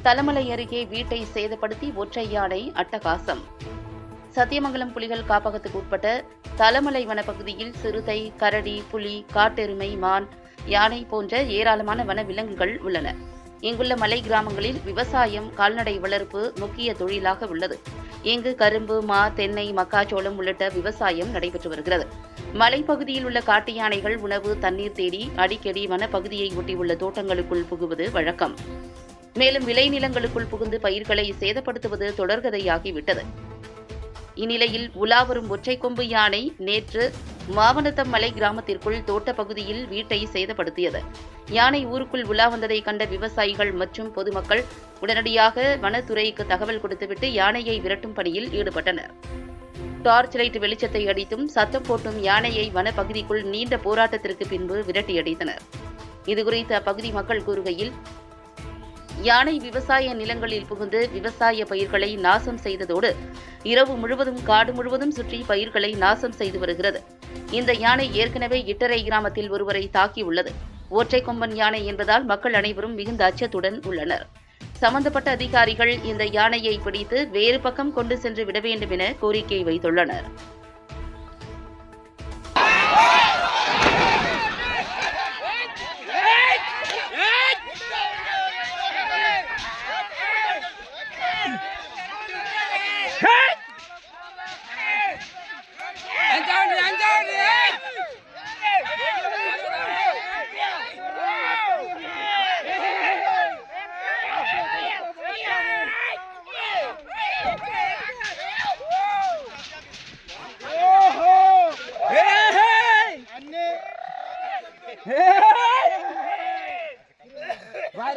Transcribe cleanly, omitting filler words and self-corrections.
தலமலை அருகே வீட்டை சேதப்படுத்தி ஒற்றை யானை அட்டகாசம். சத்தியமங்கலம் புலிகள் காப்பகத்துக்கு உட்பட்ட தலமலை வனப்பகுதியில் சிறுத்தை, கரடி, புலி, காட்டெருமை, மான், யானை போன்ற ஏராளமான வன விலங்குகள் உள்ளன. இங்குள்ள மலை கிராமங்களில் விவசாயம், கால்நடை வளர்ப்பு முக்கிய தொழிலாக உள்ளது. இங்கு கரும்பு, மா, தென்னை, மக்காச்சோளம் உள்ளிட்ட விவசாயம் நடைபெற்று வருகிறது. மலைப்பகுதியில் உள்ள காட்டு யானைகள் உணவு, தண்ணீர் தேடி அடிக்கடி வனப்பகுதியை ஒட்டியுள்ள தோட்டங்களுக்குள் புகுவது வழக்கம். மேலும் விளைநிலங்களுக்குள் புகுந்து பயிர்களை சேதப்படுத்துவது தொடர்கதையாகிவிட்டது. இந்நிலையில் உலாவரும் ஒற்றை கொம்பு யானை நேற்று மாவனத்தம் மலை கிராமத்திற்குள் தோட்டப்பகுதியில் வீட்டை சேதப்படுத்தியது. யானை ஊருக்குள் உலா வந்ததை கண்ட விவசாயிகள் மற்றும் பொதுமக்கள் உடனடியாக வனத்துறைக்கு தகவல் கொடுத்துவிட்டு யானையை விரட்டும் பணியில் ஈடுபட்டனர். டார்ச் லைட் வெளிச்சத்தை அடித்தும் சத்தம் போட்டும் யானையை வனப்பகுதிக்குள் நீண்ட போராட்டத்திற்கு பின்பு விரட்டியடித்தனர். இதுகுறித்து அப்பகுதி மக்கள் கூறுகையில், யானை விவசாய நிலங்களில் புகுந்து விவசாய பயிர்களை நாசம் செய்ததோடு இரவு முழுவதும் காடு முழுவதும் சுற்றி பயிர்களை நாசம் செய்து வருகிறது. இந்த யானை ஏற்கனவே இட்டரை கிராமத்தில் ஒருவரை தாக்கியுள்ளது. ஒற்றை கொம்பன் யானை என்பதால் மக்கள் அனைவரும் மிகுந்த அச்சத்துடன் உள்ளனர். சம்பந்தப்பட்ட அதிகாரிகள் இந்த யானையை பிடித்து வேறு பக்கம் கொண்டு சென்று விட வேண்டும் என கோரிக்கை வைத்துள்ளனர். Vai,